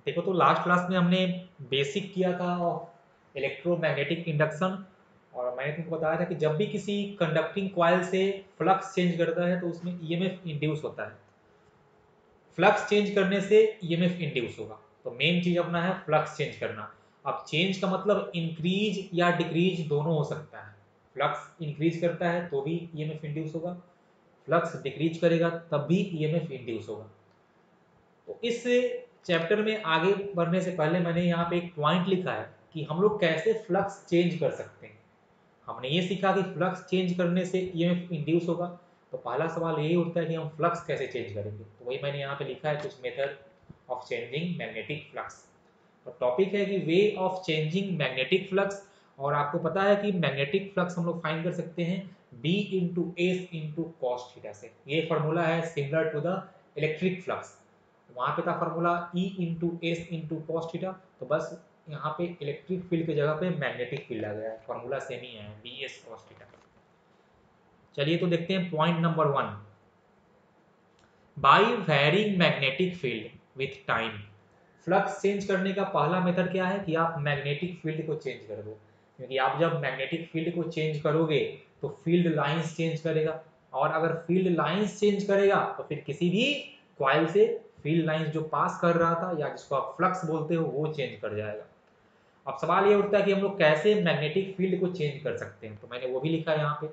देखो तो last class में हमने बेसिक किया था इलेक्ट्रोमैग्नेटिक इंडक्शन, और मैंने तुमको बताया था कि जब भी किसी कंडक्टिंग कॉइल से फ्लक्स चेंज करता है तो उसमें ईएमएफ इंड्यूस होता है। फ्लक्स चेंज करने से ईएमएफ इंड्यूस होगा। तो मेन चीज अपना है फ्लक्स चेंज करना। अब चेंज का मतलब इंक्रीज या डिक्रीज दोनों हो सकता है। फ्लक्स इंक्रीज करता है तो भी ईएमएफ इंड्यूस होगा, फ्लक्स डिक्रीज करेगा तब भी ईएमएफ इंड्यूस होगा। तो इस चैप्टर में आगे बढ़ने से पहले मैंने यहाँ पे एक पॉइंट लिखा है कि हम लोग कैसे फ्लक्स चेंज कर सकते हैं। हमने ये सीखा कि फ्लक्स चेंज करने से ईएमएफ इंड्यूस होगा। तो पहला सवाल यही उठता है कि हम फ्लक्स कैसे चेंज करेंगे। तो वही मैंने यहाँ पे लिखा है, कुछ method of changing magnetic flux. तो टॉपिक है कि way of changing magnetic flux. और आपको पता है कि मैग्नेटिक फ्लक्स हम लोग फाइंड कर सकते हैं B into s into cos theta से। ये फॉर्मूला है similar to the electric flux. वहां पे था formula E into s into cos theta, तो बस यहाँ पे इलेक्ट्रिक फील्ड की जगह पे मैग्नेटिक फील्ड आ गया है, फॉर्मूला सेम ही है बी एस कॉस थीटा। चलिए तो देखते हैं point number 1। By varying magnetic field with time. Flux change करने का पहला मेथड क्या है कि आप मैग्नेटिक फील्ड को चेंज कर दो। क्योंकि आप जब मैग्नेटिक फील्ड को चेंज करोगे तो फील्ड लाइंस चेंज करेगा, और अगर फील्ड लाइंस चेंज करेगा तो फिर किसी भी कॉइल से फील्ड लाइंस जो पास कर रहा था या जिसको आप फ्लक्स बोलते हो वो चेंज कर जाएगा। अब सवाल ये उठता है कि हम लोग कैसे मैग्नेटिक फील्ड को चेंज कर सकते हैं। तो मैंने वो भी लिखा है यहाँ पे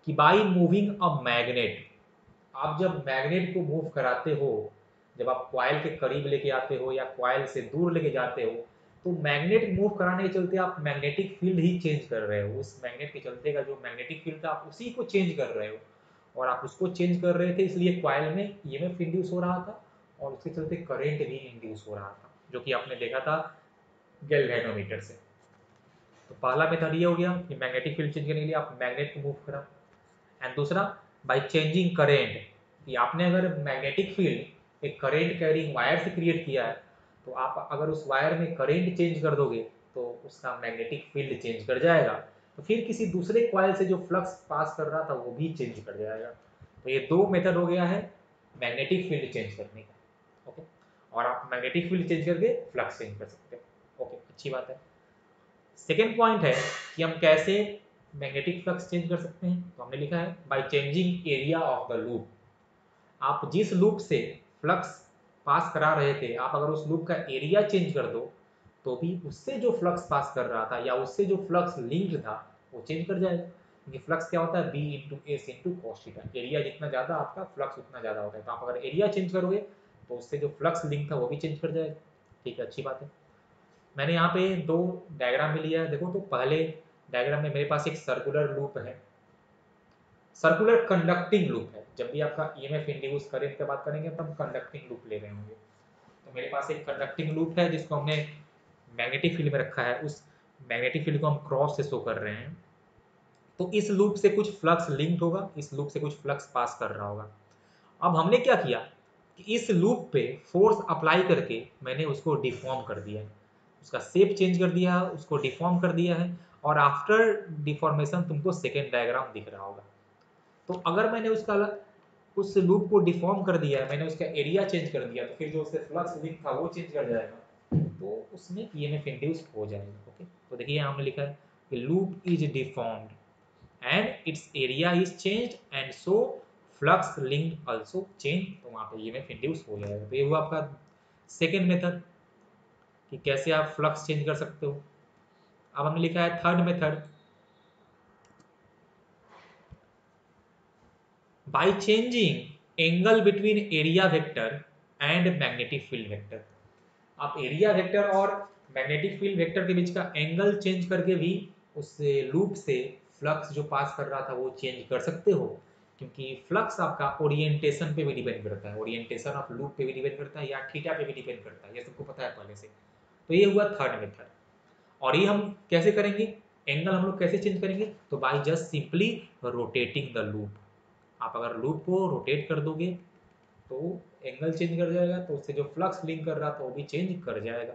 कि बाई मूविंग अ मैग्नेट। आप जब मैग्नेट को मूव कराते हो, जब आप कॉइल के करीब लेके आते हो या कॉइल से दूर लेके जाते हो, तो मैग्नेट मूव कराने के चलते आप मैग्नेटिक फील्ड ही चेंज कर रहे हो। उस मैग्नेट के चलते का जो मैग्नेटिक फील्ड था आप उसी को चेंज कर रहे हो, और आप उसको चेंज कर रहे थे इसलिए कॉइल में ईएमएफ इंड्यूस हो रहा था और उसके चलते करंट भी इंड्यूस हो रहा था, जो कि आपने देखा था गैल्वेनोमीटर से। तो पहला मेथड ये हो गया कि मैग्नेटिक फील्ड चेंज करने के लिए आप मैग्नेट को मूव करा। एंड दूसरा बाय चेंजिंग करेंट, कि आपने अगर मैग्नेटिक फील्ड एक करेंट कैरिंग वायर से क्रिएट किया है, तो आप अगर उस वायर में करेंट चेंज कर दोगे तो उसका मैग्नेटिक फील्ड चेंज कर जाएगा। तो फिर किसी दूसरे कॉइल से जो फ्लक्स पास कर रहा था वो भी चेंज कर जाएगा। तो ये दो मेथड हो गया है मैग्नेटिक फील्ड चेंज करने का। ओके, और आप मैग्नेटिक फील्ड चेंज करके फ्लक्स चेंज कर सकते हो। ओके, अच्छी बात है। सेकेंड पॉइंट है कि हम कैसे मैग्नेटिक फ्लक्स चेंज कर सकते हैं। तो हमने लिखा है by changing area of the loop. आप जिस लूप से फ्लक्स पास करा रहे थे, आप अगर उस लूप का एरिया चेंज कर दो तो भी उससे जो फ्लक्स पास कर रहा था या उससे जो फ्लक्स लिंक्ड था वो चेंज कर जाएगा। क्योंकि फ्लक्स क्या होता है B into s into cos theta. Area जितना ज़्यादा आपका फ्लक्स उतना ज़्यादा होता है। तो आप अगर एरिया चेंज करोगे तो उससे जो फ्लक्स लिंक था वो भी चेंज कर जाएगा। ठीक है, अच्छी बात है। मैंने यहाँ पे दो डायग्राम भी लिया है। देखो तो पहले डायग्राम में मेरे पास एक सर्कुलर लूप है, सर्कुलर कंडक्टिंग लूप है। जब भी आपका ईएमएफ इंड्यूस करंट की बात करेंगे तो हम कंडक्टिंग लूप ले रहे होंगे। तो मेरे पास एक कंडक्टिंग लूप है जिसको हमने मैग्नेटिक फील्ड में रखा है। उस मैग्नेटिक फील्ड को हम क्रॉस से शो कर रहे हैं। तो इस लूप से कुछ फ्लक्स लिंक्ड होगा, इस लूप से कुछ फ्लक्स पास कर रहा होगा। अब हमने क्या किया कि इस लूप पे फोर्स अप्लाई करके मैंने उसको डिफॉर्म कर दिया है, उसका शेप चेंज कर दिया है, उसको डिफॉर्म कर दिया है। और आफ्टर डिफॉर्मेशन तुमको सेकेंड डायग्राम दिख रहा होगा। तो अगर मैंने उसका उस लूप को डिफॉर्म कर दिया है, मैंने उसका एरिया चेंज कर दिया, तो फिर जो उससे फ्लक्स लिंक था वो चेंज कर जाएगा, तो उसमें ईएमएफ इंड्यूस हो जाएगा। ओके, तो देखिए हमने लिखा है कि loop is deformed and it's area is changed and so flux link also change. तो वहां पे ईएमएफ इंड्यूस हो जाएगा। तो ये हुआ आपका सेकेंड मेथड कि कैसे आप फ्लक्स चेंज कर सकते हो। अब हमने लिखा है third method by changing angle between area vector and magnetic field vector। आप एरिया वेक्टर और मैग्नेटिक फील्ड वेक्टर के बीच का एंगल चेंज करके भी उस लूप से फ्लक्स जो पास कर रहा था वो चेंज कर सकते हो। क्योंकि फ्लक्स आपका ओरिएंटेशन पे भी डिपेंड करता है, ओरिएंटेशन ऑफ लूप पे भी डिपेंड करता है या थीटा पे भी डिपेंड करता है, ये सबको पता है पहले से। तो ये हुआ थर्ड मेथड। और ये हम कैसे करेंगे, एंगल हम लोग कैसे चेंज करेंगे, तो by just simply rotating the loop. आप अगर लूप को रोटेट कर दोगे तो एंगल चेंज कर जाएगा, तो उससे जो फ्लक्स लिंक कर रहा था वो भी चेंज कर जाएगा।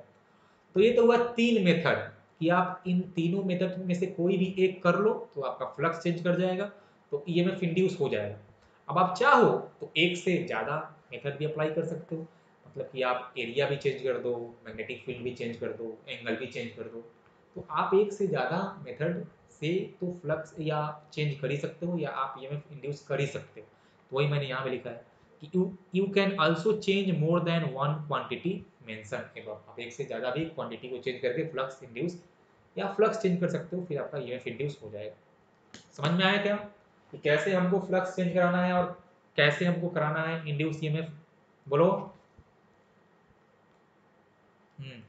तो ये तो हुआ तीन मेथड कि आप इन तीनों मेथड में से कोई भी एक कर लो तो आपका फ्लक्स चेंज कर जाएगा, तो ईएमएफ इंड्यूस हो जाएगा। अब आप चाहो तो एक से ज़्यादा मेथड भी अप्लाई कर सकते हो। मतलब कि आप एरिया भी चेंज कर दो, मैग्नेटिक फील्ड भी चेंज कर दो, एंगल भी चेंज कर दो, तो आप एक से ज़्यादा मेथड से तो फ्लक्स या चेंज कर ही सकते हो या आप ईएमएफ इंड्यूस कर ही सकते हो। तो वही मैंने यहाँ पे लिखा है कि you can also change more than one quantity mention above. आप एक से ज़्यादा भी क्वांटिटी को चेंज करके फ्लक्स इंड्यूस या फ्लक्स चेंज कर सकते हो, फिर आपका ईएमएफ इंड्यूस हो जाएगा। समझ में आया क्या कि कैसे हमको फ्लक्स चेंज कराना है और कैसे हमको कराना है इंड्यूस ईएमएफ? बोलो। हम्म।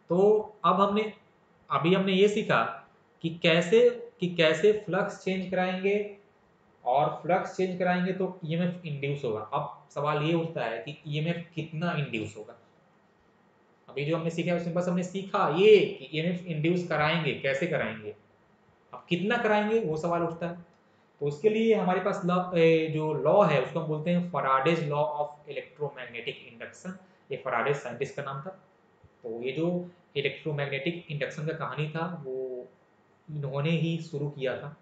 तो अब अभी हमने ये सीखा कि कैसे फ्लक्स चेंज कराएंगे, और फ्लक्स चेंज कराएंगे तो ईएमएफ इंड्यूस होगा। अब सवाल ये उठता है कि ईएमएफ कितना इंड्यूस होगा। अभी जो हमने सीखा है उसमें बस हमने सीखा ये कि ईएमएफ इंड्यूस कराएंगे, कैसे कराएंगे, अब कितना कराएंगे वो सवाल उठता है। तो उसके लिए हमारे पास जो लॉ है उसको हम बोलते हैं फराडेज लॉ ऑफ इलेक्ट्रोमैग्नेटिक इंडक्शन। ये फराडेज साइंटिस्ट का नाम था। तो ये जो इलेक्ट्रोमैग्नेटिक इंडक्शन का कहानी था वो इन्होंने ही शुरू किया था।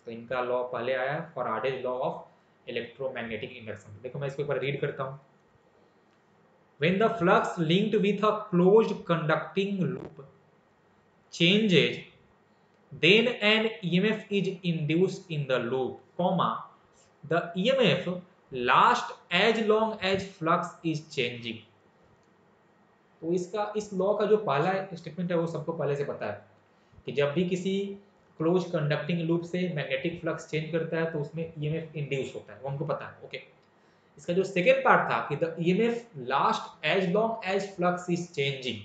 तो इनका लॉ पहले आया फराडेज लॉ ऑफ इलेक्ट्रोमैग्नेटिक इंडक्शन। देखो मैं इसको एक बार रीड करता हूँ। When the flux linked with a closed conducting loop changes, then an EMF is induced in the loop, comma, the EMF lasts as long as flux is changing. तो इस law का जो पहला स्टेटमेंट है वो सबको पहले से पता है कि जब भी किसी क्लोज कंडक्टिंग लूप से मैग्नेटिक फ्लक्स चेंज करता है तो उसमें ईएमएफ इंड्यूस होता है, वो हमको पता है। ओके। इसका जो सेकेंड पार्ट था कि the EMF last as long as flux is changing,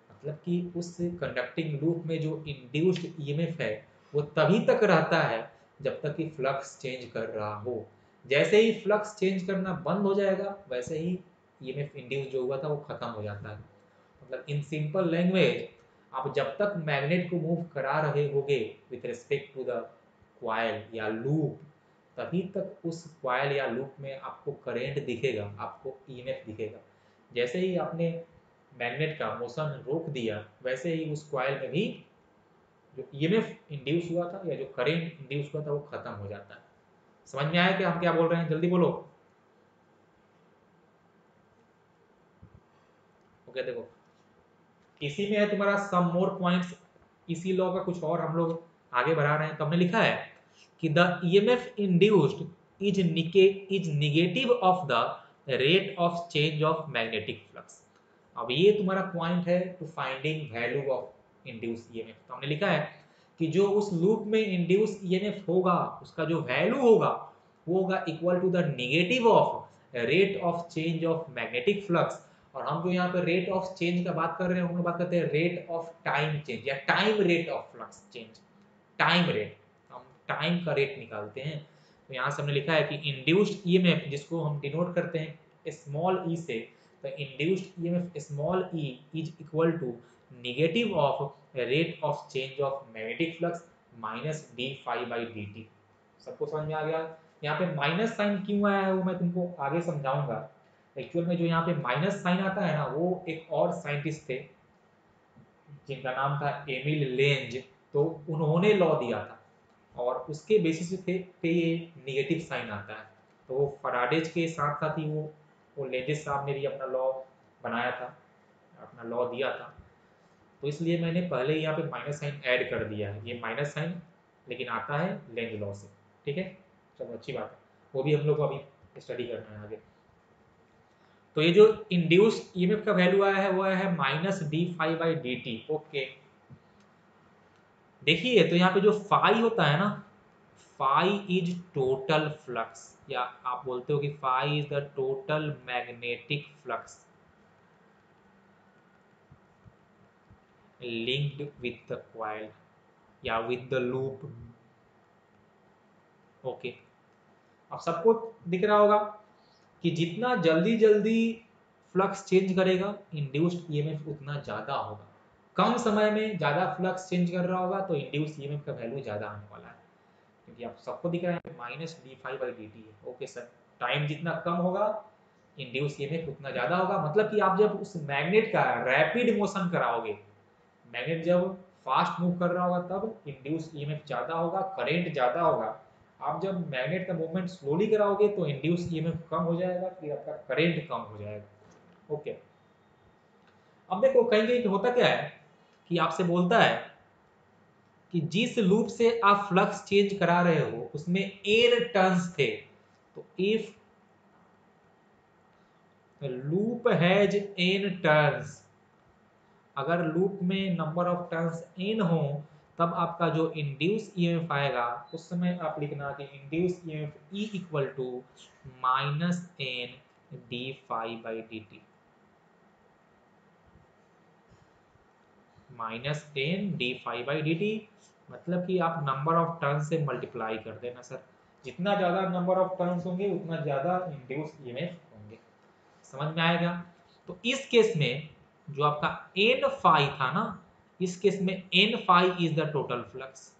मतलब कि उस कंडक्टिंग लूप में जो इंड्यूस्ड ईएमएफ है वो तभी तक रहता है जब तक कि फ्लक्स चेंज कर रहा हो। जैसे ही फ्लक्स चेंज करना बंद हो जाएगा वैसे ही ईएमएफ इंड्यूस जो हुआ था वो खत्म हो जाता है। मतलब इन सिंपल लैंग्वेज, आप जब तक मैग्नेट को मूव करा रहे होगे with respect to the coil या लूप, तभी तक उस क्वाइल या लूप में आपको करंट दिखेगा, आपको ईएमएफ दिखेगा। जैसे ही आपने मैग्नेट का मोशन रोक दिया वैसे ही उस क्वाइल में भी जो ईएमएफ इंड्यूस हुआ था या जो करंट इंड्यूस हुआ था वो खत्म हो जाता है। समझ में आया कि हम क्या बोल रहे हैं? जल्दी बोलो। ओके। देखो इसी में है तुम्हारा सम मोर पॉइंट्स। इसी लॉ का कुछ और हम लोग आगे बढ़ा रहे हैं। तो हमने लिखा है कि the EMF induced is negative of the rate of change of magnetic flux. अब ये तुम्हारा पॉइंट है to finding value of induce EMF. तो हमने लिखा है कि जो उस लूप में इंड्यूस ईएमएफ होगा उसका जो वैल्यू होगा वो होगा equal to the negative of rate of change of magnetic flux. और हम जो यहाँ पे रेट ऑफ चेंज का बात कर रहे हैं हम लोग बात करते हैं रेट ऑफ टाइम चेंज या time rate of flux change. Time rate, हम टाइम का रेट निकालते हैं। तो यहाँ से हमने लिखा है कि इंड्यूस्ड ईएमएफ जिसको हम डिनोट करते हैं स्मॉल ई से, तो induced EMF small e is equal to negative of rate of change of magnetic flux minus d phi by d t. सबको समझ में आ गया? यहाँ पे माइनस साइन क्यों आया है वो मैं तुमको आगे समझाऊंगा। एक्चुअल में जो यहाँ पे माइनस साइन आता है ना वो एक और साइंटिस्ट थे जिनका नाम था एमिल लेंज। तो उन्होंने लॉ दिया था और उसके बेसिस पे ये निगेटिव साइन आता है। तो वो फराडेज के साथ साथ ही वो लेंजिस साहब ने भी अपना लॉ बनाया था, अपना लॉ दिया था। तो इसलिए मैंने पहले यहाँ पे माइनस साइन ऐड कर दिया है। ये माइनस साइन लेकिन आता है लेंज लॉ से। ठीक है, चलो अच्छी बात है। वो भी हम लोग को अभी स्टडी करना है आगे। तो ये जो इंड्यूस ईएमएफ का वैल्यू आया है वो आया है minus d phi by d t. Okay. देखिए तो यहाँ पे जो फाई होता है ना, फाई इज टोटल फ्लक्स, या आप बोलते हो कि phi is the total magnetic flux linked with the coil या विथ द लूप। ओके। अब सबको दिख रहा होगा कि जितना जल्दी जल्दी फ्लक्स चेंज करेगा इंड्यूस्ड ईएमएफ उतना ज़्यादा होगा। कम समय में ज़्यादा फ्लक्स चेंज कर रहा होगा तो इंड्यूस्ड ईएमएफ का वैल्यू ज़्यादा आने वाला है। क्योंकि आप सबको दिख रहा है minus d phi by d t है। ओके सर, टाइम जितना कम होगा इंड्यूस ईएमएफ उतना ज़्यादा होगा। मतलब कि आप जब उस मैग्नेट का रैपिड मोशन कराओगे, मैग्नेट जब फास्ट मूव कर रहा होगा तब इंड्यूस ईएमएफ ज़्यादा होगा, करेंट ज़्यादा होगा। आप जब मैग्नेट का मूवमेंट स्लोली कराओगे तो इंड्यूस ईएमएफ कम हो जाएगा, फिर आपका करेंट कम हो जाएगा। ओके। अब देखो कहीं कहीं पे होता क्या है कि आपसे बोलता है कि जिस लूप से आप फ्लक्स चेंज करा रहे हो उसमें एन टर्न्स थे, तो if loop has an turns, अगर लूप में नंबर ऑफ टर्न्स एन हो तब आपका जो इंड्यूस ईएमएफ आएगा उस समय आप लिखना कि induce EMF E equal to minus n d phi by d t, minus n d phi by d t, मतलब कि आप नंबर ऑफ टर्न से मल्टीप्लाई कर देना सर, जितना ज़्यादा नंबर ऑफ टर्न्स होंगे उतना ज़्यादा इंड्यूस ईएमएफ होंगे। समझ में आएगा? तो इस केस में जो आपका एन फाई था ना, इस केस में n phi is the total flux,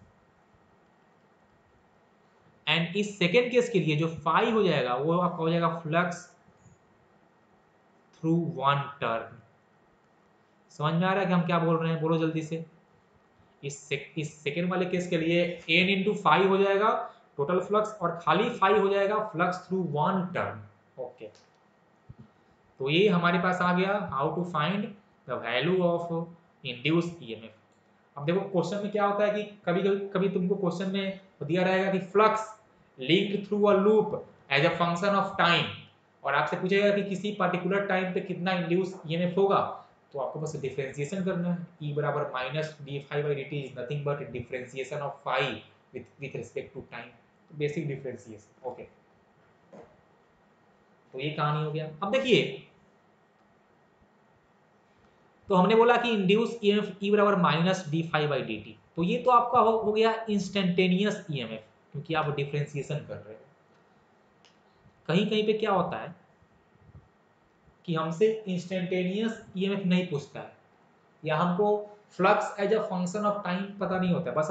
and इस सेकेंड केस के लिए जो फाई हो जाएगा वो आपका हो जाएगा फ्लक्स थ्रू वन टर्न। समझ में आ रहा है कि हम क्या बोल रहे हैं? बोलो जल्दी से। इस सेकेंड वाले केस के लिए एन इंटू फाइव हो जाएगा टोटल फ्लक्स और खाली फाइव हो जाएगा flux through one turn. Okay, तो ये हमारे पास आ गया how to find the value of induce EMF. अब देखो क्वेश्चन में क्या होता है कि कभी कभी तुमको क्वेश्चन में दिया रहेगा कि flux linked through a loop as a function of time, और आपसे पूछेगा कि किसी पर्टिकुलर टाइम पे कितना इंड्यूस ईएमएफ होगा, तो आपको बस डिफरेंशिएशन करना है। ई बराबर minus d phi by d t is nothing but differentiation of phi with respect to time, basic differentiation. Okay, तो ये कहानी हो गया। अब देखिए, तो हमने बोला कि इंड्यूस ईएमएफ ई बराबर minus d phi by d T, तो ये तो आपका हो गया इंस्टेंटेनियस ईएमएफ, क्योंकि आप डिफरेंशिएशन कर रहे हो। कहीं कहीं पे क्या होता है कि हमसे इंस्टेंटेनियस ईएमएफ नहीं पूछता है, या हमको flux as a function of time पता नहीं होता है, बस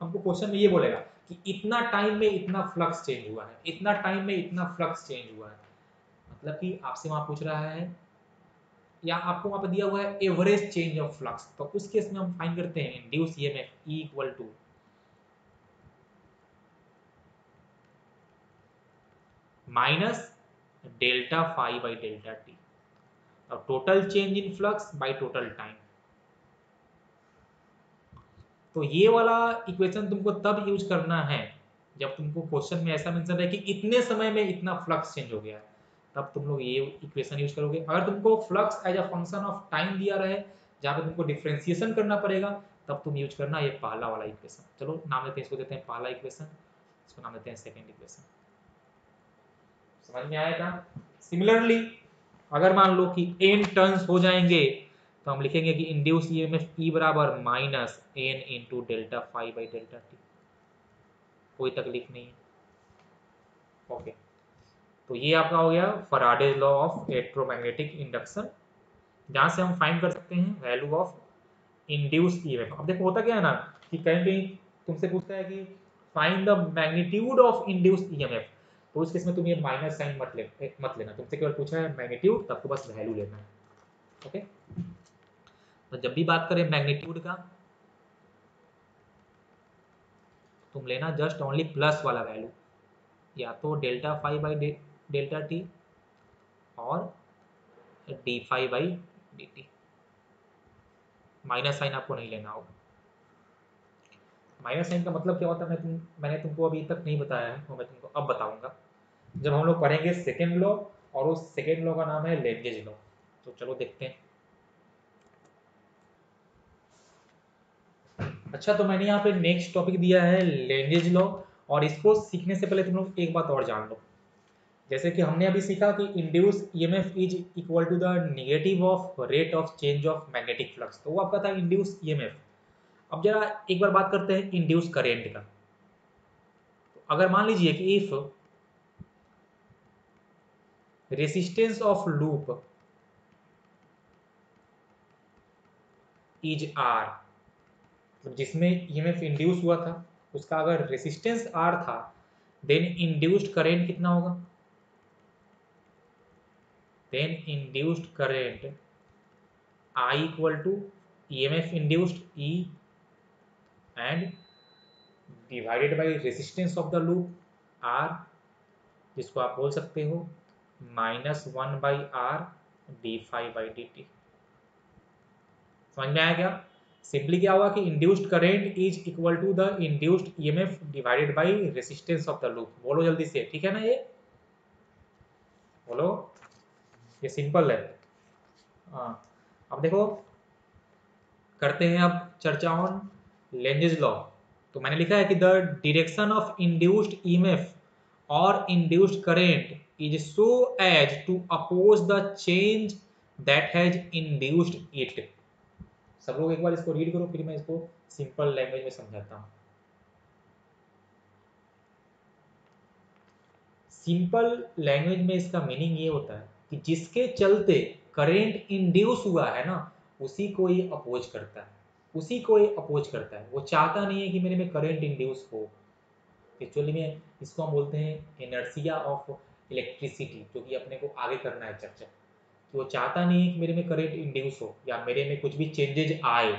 हमको क्वेश्चन में ये बोलेगा कि इतना टाइम में इतना फ्लक्स चेंज हुआ है, इतना टाइम में इतना फ्लक्स चेंज हुआ है, मतलब कि आपसे वहां पूछ रहा है या आपको वहां पर दिया हुआ है एवरेज चेंज ऑफ फ्लक्स, तो उस केस में हम फाइंड करते हैं induce EMF E equal to minus delta phi by delta t, और total change in flux by total time. तो ये वाला इक्वेशन तुमको तब यूज करना है जब तुमको क्वेश्चन में ऐसा मेंशन है कि इतने समय में इतना फ्लक्स चेंज हो गया है, तब तुम लोग ये इक्वेशन यूज करोगे। अगर तुमको flux as a function of time दिया रहे जहाँ पे तुमको डिफरेंशिएशन करना पड़ेगा, तब तुम यूज करना ये पहला वाला इक्वेशन। चलो नाम देते हैं, इसको देते हैं पहला इक्वेशन, इसको नाम देते हैं सेकेंड इक्वेशन। समझ में आएगा? सिमिलरली अगर मान लो कि एन टर्न्स हो जाएंगे तो हम लिखेंगे कि इंड्यूस ईएमएफ ई बराबर minus n into delta phi by delta t. कोई तकलीफ नहीं है। ओके, तो ये आपका हो गया Faraday's law of electromagnetic induction, जहां से हम फाइंड कर सकते हैं वैल्यू ऑफ इंड्यूस ईएमएफ। अब देखो होता क्या है ना कि कहीं कहीं तुमसे पूछता है कि find the magnitude of induce EMF, तो उस केस में तुम ये माइनस साइन मत लेना, तुमसे केवल पूछा है मैग्नीट्यूड, तब तो बस वैल्यू लेना है। ओके, तो जब भी बात करें मैग्नीट्यूड का, तुम लेना जस्ट ओनली प्लस वाला वैल्यू, या तो delta phi by delta t और d phi by d t. Minus sign आपको नहीं लेना होगा। माइनस साइन का मतलब क्या होता है मैंने तुमको अभी तक नहीं बताया है, तो मैं तुमको अब बताऊंगा जब हम लोग पढ़ेंगे सेकेंड लॉ, और उस सेकेंड लॉ का नाम है लेंगेज लॉ। तो चलो देखते हैं। अच्छा, तो मैंने यहाँ पे नेक्स्ट टॉपिक दिया है लेंगेज लॉ, और इसको सीखने से पहले तुम लोग एक बात और जान लो। जैसे कि हमने अभी सीखा कि induce EMF is equal to the negative of rate of change of magnetic flux, तो वो आपका था इंड्यूस ईएमएफ। अब जरा एक बार बात करते हैं इंड्यूस करेंट का। तो अगर मान लीजिए कि if resistance of loop is R, जिसमें ईएमएफ इंड्यूस हुआ था उसका अगर रेसिस्टेंस आर था, देन इंड्यूस्ड करेंट कितना होगा? Then induced current I equal to EMF induced E and divided by resistance of the loop R, जिसको आप बोल सकते हो -1/R d phi by d t. समझ में आया क्या? सिंपली क्या हुआ कि induced current is equal to the induced EMF divided by resistance of the loop. बोलो जल्दी से, ठीक है ना? ये बोलो, ये सिंपल है। हाँ, अब देखो करते हैं अब चर्चा ऑन लेंजेस लॉ। तो मैंने लिखा है कि the direction of induced EMF और induced current is so as to oppose the change that has induced it. सब लोग एक बार इसको रीड करो, फिर मैं इसको सिंपल लैंग्वेज में समझाता हूँ। सिंपल लैंग्वेज में इसका मीनिंग ये होता है कि जिसके चलते करंट इंड्यूस हुआ है ना, उसी को ये अपोज करता है, उसी को ये अपोज करता है। वो चाहता नहीं है कि मेरे में करंट इंड्यूस हो। एक्चुअली में इसको हम बोलते हैं इनर्शिया ऑफ इलेक्ट्रिसिटी, जो कि अपने को आगे करना है चर्चा। कि वो चाहता नहीं है कि मेरे में करंट इंड्यूस हो या मेरे में कुछ भी चेंजेज आए।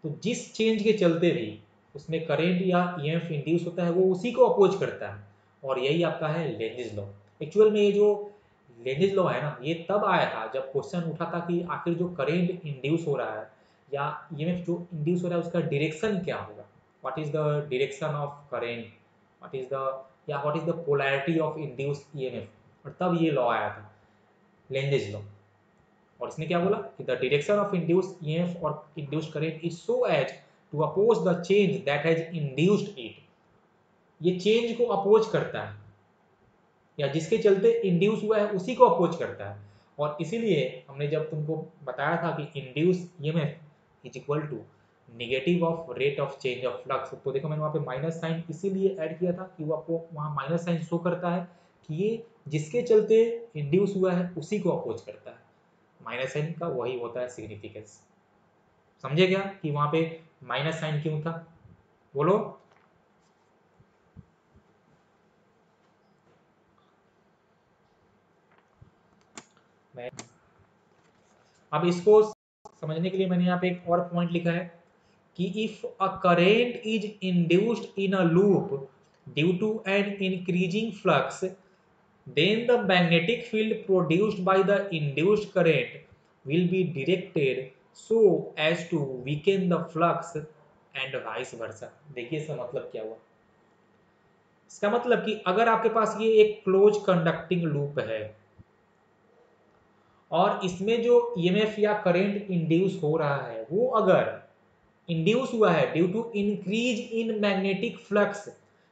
तो जिस चेंज के चलते भी उसमें करंट या ईएमएफ इंड्यूस होता है, वो उसी को अपोज करता है। और यही आपका है लेंजेस लॉ। एक्चुअल में ये जो लेंजेस लॉ है ना, ये तब आया था जब क्वेश्चन उठा था कि आखिर जो करंट इंड्यूस हो रहा है या ईएमएफ जो इंड्यूस हो रहा है उसका डायरेक्शन क्या होगा, what is the direction of current, what is the या what is the polarity of induced EMF. और तब ये लॉ आया था, लेंजेस लॉ। और इसने क्या बोला कि the direction of induced EMF और induced current is so as to oppose the change that has induced it. ये चेंज को अपोज करता है या जिसके चलते इंड्यूस हुआ है उसी को अपोज करता है। और इसीलिए हमने जब तुमको बताया था कि induce EMF is equal to negative of rate of change of flux, तो देखो मैंने वहाँ पे माइनस साइन इसीलिए ऐड किया था कि वो आपको वहाँ माइनस साइन शो करता है कि ये जिसके चलते इंड्यूस हुआ है उसी को अपोज करता है। माइनस साइन का वही होता है सिग्निफिकेंस। समझे क्या कि वहाँ पे माइनस साइन क्यों था? बोलो। मैं अब इसको समझने के लिए मैंने यहाँ पे एक और पॉइंट लिखा है कि if a current is induced in a loop due to an increasing flux, then the magnetic field produced by the induced current will be directed so as to weaken the flux and vice versa। देखिए इसका मतलब क्या हुआ? इसका मतलब कि अगर आपके पास ये एक क्लोज कंडक्टिंग लूप है और इसमें जो ईएमएफ या करंट इंड्यूस हो रहा है वो अगर इंड्यूस हुआ है due to increase in magnetic flux,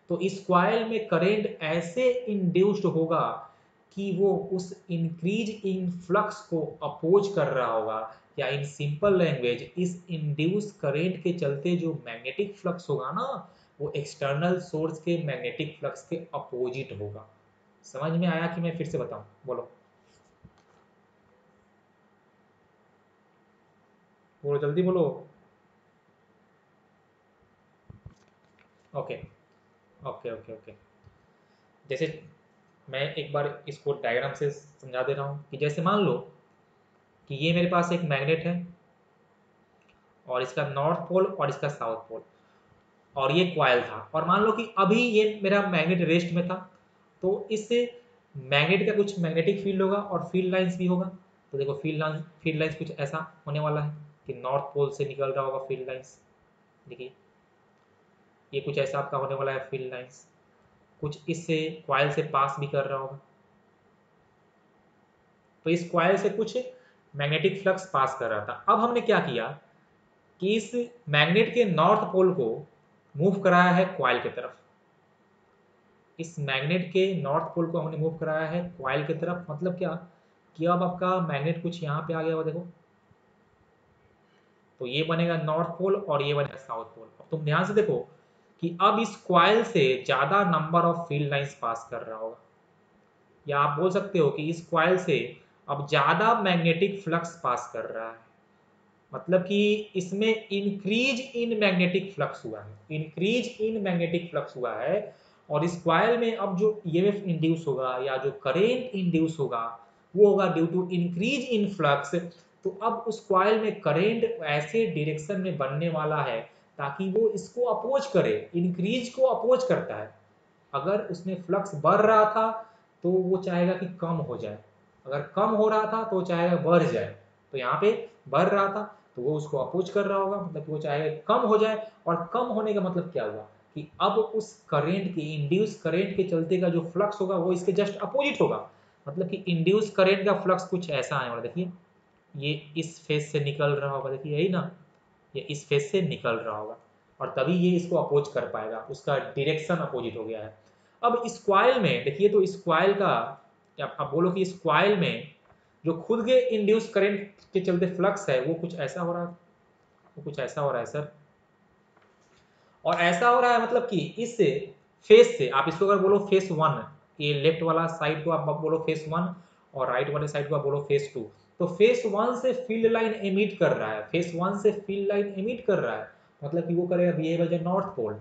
तो इस कॉइल में करंट ऐसे इंड्यूस्ड होगा कि वो उस इंक्रीज इन फ्लक्स को अपोज कर रहा होगा। या इन सिंपल लैंग्वेज, इस इंड्यूस करंट के चलते जो मैग्नेटिक फ्लक्स होगा ना, वो एक्सटर्नल सोर्स के मैग्नेटिक फ्लक्स के अपोजिट होगा। समझ में आया कि मैं फिर से बताऊं? बोलो बोलो जल्दी बोलो। Okay okay okay okay. जैसे मैं एक बार इसको डायग्राम से समझा दे रहा हूँ कि जैसे मान लो कि ये मेरे पास एक मैग्नेट है और इसका नॉर्थ पोल और इसका साउथ पोल और ये क्वाइल था, और मान लो कि अभी ये मेरा मैग्नेट रेस्ट में था, तो इससे मैग्नेट का कुछ मैग्नेटिक फील्ड होगा और फील्ड लाइंस भी होगा। तो देखो फील्ड लाइंस कुछ ऐसा होने वाला है कि नॉर्थ पोल से निकल रहा होगा फील्ड लाइंस। देखिए ये कुछ ऐसा आपका होने वाला है फील्ड लाइंस, कुछ इससे क्वाइल से पास भी कर रहा होगा। तो इस क्वाइल से कुछ मैग्नेटिक फ्लक्स पास कर रहा था। अब हमने क्या किया कि इस मैग्नेट के नॉर्थ पोल को मूव कराया है क्वाइल की तरफ। इस मैग्नेट के नॉर्थ पोल को हमने मूव कराया है क्वाइल की तरफ। मतलब क्या कि अब आपका मैग्नेट कुछ यहाँ पे आ गया हुआ देखो, तो ये बनेगा नॉर्थ पोल और ये बनेगा साउथ पोल। अब तुम ध्यान से देखो कि अब इस क्वाइल से ज्यादा number of field lines pass कर रहा होगा, या आप बोल सकते हो कि इस क्वाइल से अब ज्यादा मैग्नेटिक फ्लक्स पास कर रहा है। मतलब कि इसमें इंक्रीज इन मैग्नेटिक फ्लक्स हुआ है, इंक्रीज इन मैग्नेटिक फ्लक्स हुआ है। और इस क्वाइल में अब जो ईएमएफ इंड्यूस होगा या जो करेंट इंड्यूस होगा वो होगा due to increase in flux. तो अब उस क्वाइल में करेंट ऐसे डायरेक्शन में बनने वाला है ताकि वो इसको अपोज करे, इंक्रीज को अपोज करता है। अगर उसमें फ्लक्स बढ़ रहा था तो वो चाहेगा कि कम हो जाए, अगर कम हो रहा था तो वो चाहेगा बढ़ जाए। तो यहाँ पे बढ़ रहा था तो वो उसको अपोज कर रहा होगा, मतलब कि वो चाहे कम हो जाए। और कम होने का मतलब क्या हुआ कि अब उस करंट के, इंड्यूस करंट के चलते का जो फ्लक्स होगा वो इसके जस्ट अपोजिट होगा। मतलब कि इंड्यूस करंट का फ्लक्स कुछ ऐसा आने वाला, देखिए ये इस फेज से निकल रहा होगा, देखिए यही ना, ये इस फेज से निकल रहा होगा और तभी ये इसको अपोज कर पाएगा, उसका डायरेक्शन अपोजिट हो गया है। अब इस कॉइल में देखिए, तो इस कॉइल का, आप बोलो कि इस कॉइल में जो खुद के इंड्यूस करंट के चलते फ्लक्स है वो कुछ ऐसा हो रहा है, वो कुछ ऐसा हो रहा है सर। और ऐसा हो रहा है मतलब कि इस फेस से, आप इसको अगर बोलो फेस वन, ये लेफ्ट वाला साइड को आप बोलो फेस वन और राइट वाले साइड को आप बोलो फेस टू, तो फेस वन से फील्ड लाइन एमिट कर रहा है, फेस वन से फील्ड लाइन एमिट कर रहा है, मतलब कि वो करेगा behave as a north pole.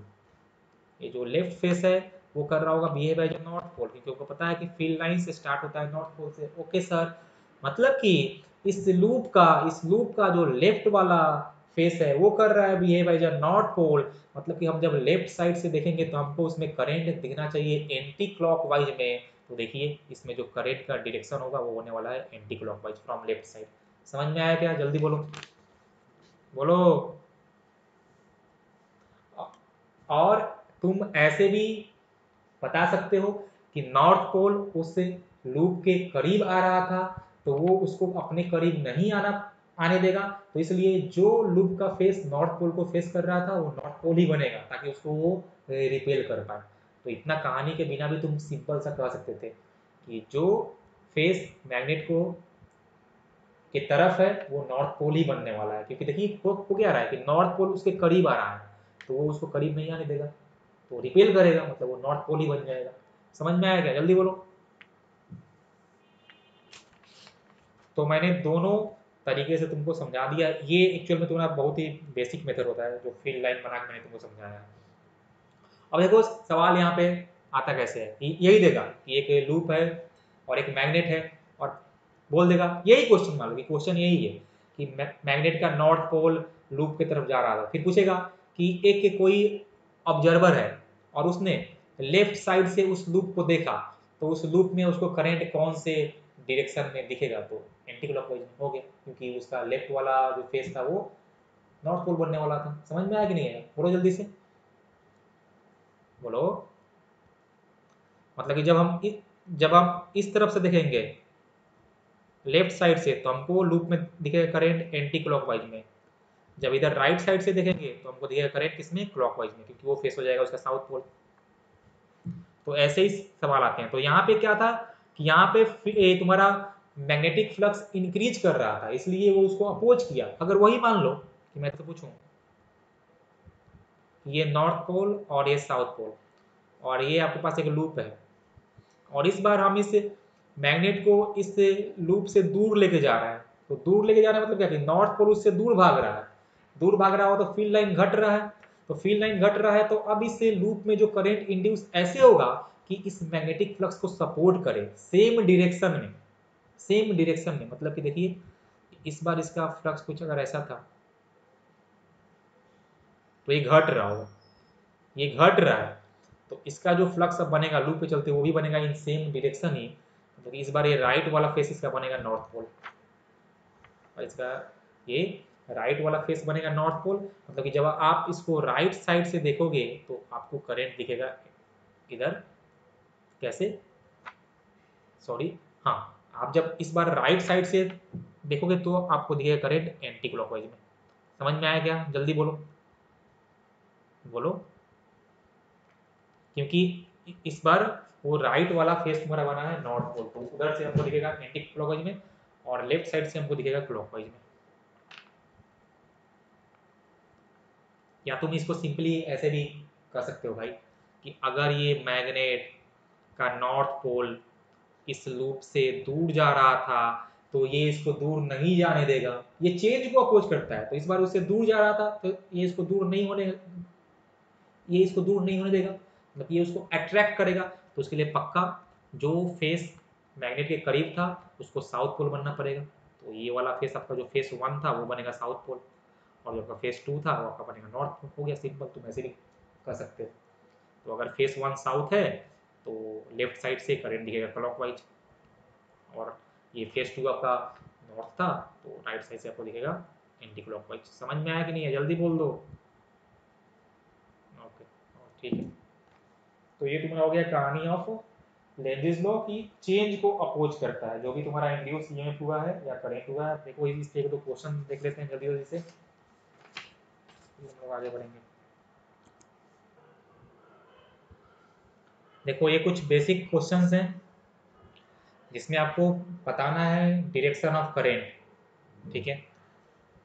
ये जो लेफ्ट फेस है वो कर रहा होगा behave as a north pole, क्योंकि उसको पता है कि फील्ड लाइन से स्टार्ट होता है नॉर्थ पोल से। ओके सर, मतलब कि इस लूप का जो लेफ्ट वाला फेस है वो कर रहा है behave as a north pole. मतलब कि हम जब लेफ्ट साइड से देखेंगे तो हमको उसमें करंट दिखना चाहिए एंटी क्लॉकवाइज में। तो देखिए इसमें जो करंट का डायरेक्शन होगा वो होने वाला है anti clockwise from left side. समझ में आया क्या? जल्दी बोलो बोलो। और तुम ऐसे भी बता सकते हो कि नॉर्थ पोल उस लूप के करीब आ रहा था तो वो उसको अपने करीब नहीं आने देगा, तो इसलिए जो लूप का फेस नॉर्थ पोल को फेस कर रहा था वो नॉर्थ पोल ही बनेगा ताकि उसको वो रिपेल कर पाए। तो इतना कहानी के बिना भी तुम सिंपल सा कह सकते थे कि जो फेस मैग्नेट को की तरफ है वो नॉर्थ पोल ही बनने वाला है, क्योंकि देखिए वो क्या रहा है कि नॉर्थ पोल उसके करीब आ रहा है तो वो उसको करीब नहीं आने देगा, तो रिपेल करेगा, मतलब वो नॉर्थ पोल ही बन जाएगा। समझ में आया क्या? जल्दी बोलो। तो मैंने दोनों तरीके से तुमको समझा दिया। ये एक्चुअल में तुम्हारा बहुत ही बेसिक मेथड होता है जो फील्ड लाइन बना के मैंने तुमको समझाया। अब देखो सवाल यहाँ पे आता कैसे है, यही देगा कि एक लूप है और एक मैग्नेट है और बोल देगा, यही क्वेश्चन मान लो कि क्वेश्चन यही है कि मैग्नेट का नॉर्थ पोल लूप की तरफ जा रहा था, फिर पूछेगा कि एक कोई ऑब्जर्वर है और उसने लेफ्ट साइड से उस लूप को देखा, तो उस लूप में उसको करंट कौन से डायरेक्शन में दिखेगा, तो एंटी क्लॉकवाइज में हो गया, क्योंकि उसका लेफ्ट वाला जो फेस था वो नॉर्थ पोल बनने वाला था। समझ में आया कि नहीं है? बोलो जल्दी से बोलो। मतलब कि जब हम इस तरफ से देखेंगे लेफ्ट साइड से तो हमको लूप में दिखेगा करंट एंटी क्लॉकवाइज में, जब इधर राइट साइड से देखेंगे तो हमको दिखेगा करंट किसमें, क्लॉकवाइज में, क्योंकि वो फेस हो जाएगा उसका साउथ पोल। तो ऐसे ही सवाल आते हैं। तो यहाँ पे क्या था कि यहाँ पे तुम्हारा मैग्नेटिक फ्लक्स इंक्रीज कर रहा था इसलिए वो उसको अपोज किया। अगर वही मान लो कि मैं तो पूछूं ये नॉर्थ पोल और ये साउथ पोल और ये आपके पास एक लूप है और इस बार हम इस मैग्नेट को इस लूप से दूर लेके जा रहे हैं, तो दूर लेके जाना मतलब क्या कि नॉर्थ पोल उससे दूर भाग रहा है, दूर भाग रहा हो तो फील्ड लाइन घट रहा है, तो फील्ड लाइन घट रहा है तो अब इस लूप में जो करंट इंड्यूस ऐसे होगा कि इस मैग्नेटिक फ्लक्स को सपोर्ट करे सेम डायरेक्शन में, सेम डायरेक्शन में। मतलब कि देखिए इस बार इसका फ्लक्स कुछ अगर ऐसा था तो ये घट रहा होगा, ये घट रहा है, तो इसका जो फ्लक्स अब बनेगा लूप पे चलते वो भी बनेगा इन सेम डायरेक्शन ही। मतलब इस बार ये राइट वाला फेस इसका बनेगा नॉर्थ पोल और इसका ये राइट वाला फेस बनेगा नॉर्थ पोल। मतलब कि जब आप इसको राइट साइड से देखोगे तो आपको करंट दिखेगा इधर, कैसे, सॉरी, हाँ, आप जब इस बार राइट साइड से देखोगे तो आपको दिखेगा करंट एंटी क्लॉकवाइज में। समझ में आया क्या? जल्दी बोलो बोलो। क्योंकि इस बार वो राइट वाला फेस तुम्हारा बना है नॉर्थ पोल, तो उधर से हमको दिखेगा एंटी क्लॉकवाइज में और लेफ्ट साइड से हमको दिखेगा क्लॉकवाइज में। या तुम इसको सिंपली ऐसे भी कर सकते हो भाई कि अगर ये मैग्नेट का नॉर्थ पोल इस लूप से दूर जा रहा था तो ये इसको दूर नहीं जाने देगा, ये चेंज को अपोज करता है, तो इस बार उससे दूर जा रहा था तो ये इसको दूर नहीं होने देगा, मतलब ये उसको अट्रैक्ट करेगा। तो उसके लिए पक्का जो फेस मैग्नेट के करीब था उसको साउथ पोल बनना पड़ेगा। तो ये वाला फेस आपका जो फेस वन था वो बनेगा साउथ पोल और जो आपका फेस टू था वो आपका बनेगा नॉर्थ पोल। हो गया सिंपल, तुम ऐसे भी कर सकते हो। तो अगर फेस वन साउथ है तो लेफ्ट साइड से करंट दिखेगा क्लॉकवाइज और ये फेस टू आपका नॉर्थ था तो राइट साइड से आपको दिखेगा एंटी क्लॉकवाइज। समझ में आया कि नहीं है? जल्दी बोल दो। ओके, ठीक है। तो ये तुम्हारा हो गया कहानी ऑफ लेंजिस लॉ की चेंज को अपोज करता है, जो भी तुम्हारा इंड्यूस ईएमएफ हुआ है या करंट हुआ है। देखो इस एक दो क्वेश्चन देख लेते हैं जल्दी जल्दी से, फिर हम लोग आगे बढ़ेंगे। देखो ये कुछ बेसिक क्वेश्चंस हैं जिसमें आपको बताना है डायरेक्शन ऑफ करेंट। ठीक है,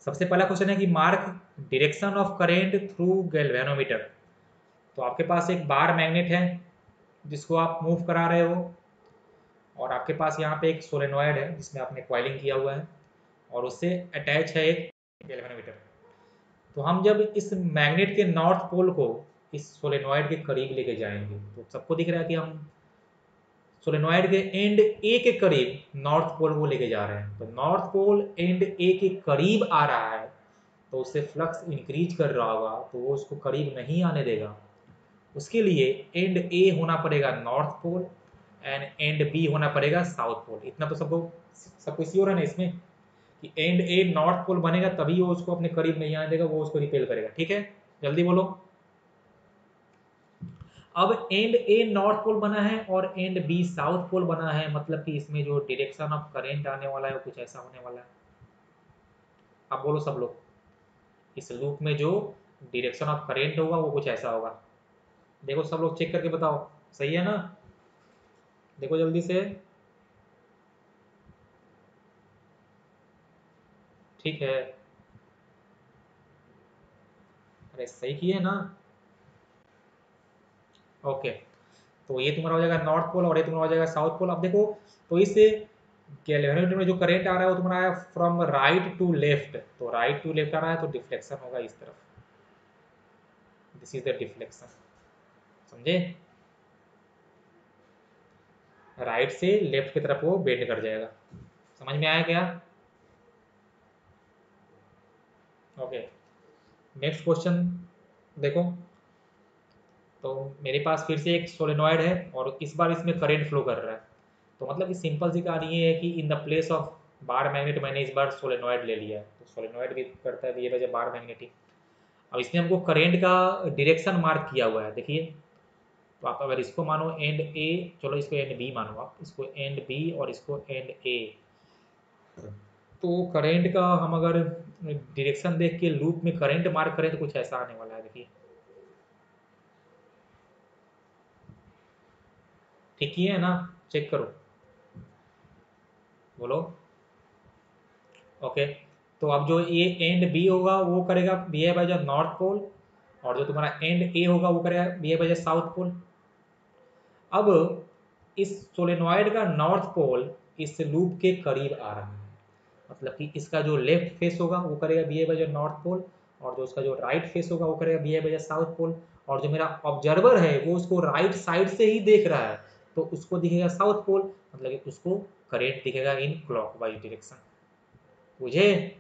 सबसे पहला क्वेश्चन है कि mark direction of current through galvanometer. तो आपके पास एक बार मैग्नेट है जिसको आप मूव करा रहे हो, और आपके पास यहाँ पे एक सोलेनॉइड है जिसमें आपने कॉइलिंग किया हुआ है, और उससे अटैच है एक गैल्वेनोमीटर। तो हम जब इस मैग्नेट के नॉर्थ पोल को इस सोलेनॉइड के करीब लेके जाएंगे, तो सबको दिख रहा है कि हम सोलेनॉइड के एंड ए के करीब नॉर्थ पोल को लेके जा रहे हैं। तो नॉर्थ पोल एंड ए के करीब आ रहा है, तो उससे फ्लक्स इंक्रीज कर रहा होगा, तो वो उसको करीब नहीं आने देगा। उसके लिए एंड ए होना पड़ेगा north pole end end B होना पड़ेगा साउथ पोल। इतना तो सबको श्योर है ना इसमें कि एंड ए नॉर्थ पोल बनेगा तभी वो उसको अपने करीब नहीं आने देगा, वो उसको रिपेल करेगा। ठीक है, जल्दी बोलो। अब एंड ए नॉर्थ पोल बना है और एंड बी साउथ पोल बना है, मतलब कि इसमें जो डायरेक्शन ऑफ करंट आने वाला है वो कुछ ऐसा होने वाला है। अब बोलो सब लोग, इस लूप में जो डायरेक्शन ऑफ करंट होगा वो कुछ ऐसा होगा। देखो सब लोग चेक करके बताओ, सही है ना? देखो जल्दी से। ठीक है, अरे सही किए ना? ओके, तो ये तुम्हारा हो जाएगा नॉर्थ पोल और ये तुम्हारा हो जाएगा साउथ पोल। अब देखो, तो इस गैल्वेनोमीटर में जो करंट आ रहा है वो तुम्हारा है फ्रॉम राइट टू लेफ्ट। तो राइट टू लेफ्ट आ रहा है तो डिफ्लेक्शन होगा इस तरफ। दिस इज द डिफ्लेक्शन, समझे? राइट से लेफ्ट की तरफ वो बेंड कर जाएगा। समझ में आया क्या? ओके, नेक्स्ट क्वेश्चन देखो। तो मेरे पास फिर से एक सोलेनॉइड है और इस बार इसमें करंट फ्लो कर रहा है। तो मतलब कि सिंपल सी कहानी ये है कि in the place of bar magnet मैंने इस बार सोलेनॉइड ले लिया है। तो सोलेनॉइड भी करता है ये वजह बार मैग्नेटिक। अब इसमें हमको करंट का डायरेक्शन मार्क किया हुआ है, देखिए। तो आप अगर इसको मानो एंड ए, चलो इसको एंड बी मानो, आप इसको एंड बी और इसको एंड ए। तो करंट का हम अगर डायरेक्शन देख के लूप में करंट मार्क करें तो कुछ ऐसा आने वाला है, देखिए। ठीक ही है ना? चेक करो, बोलो। ओके, तो अब जो ये एंड बी होगा वो करेगा behave as a north pole, और जो तुम्हारा एंड ए होगा वो करेगा behave as a south pole. अब इस सोलेनॉइड का नॉर्थ पोल इस लूप के करीब आ रहा है, मतलब कि इसका जो लेफ्ट फेस होगा वो करेगा behave as a north pole, और जो उसका जो राइट फेस होगा वो करेगा behave as a south pole. और जो मेरा ऑब्जर्वर है वो उसको राइट साइड से ही देख रहा है, तो उसको दिखेगा साउथ पोल, मतलब कि उसको करेंट दिखेगा इन क्लॉकवाइज डायरेक्शन। बुझे?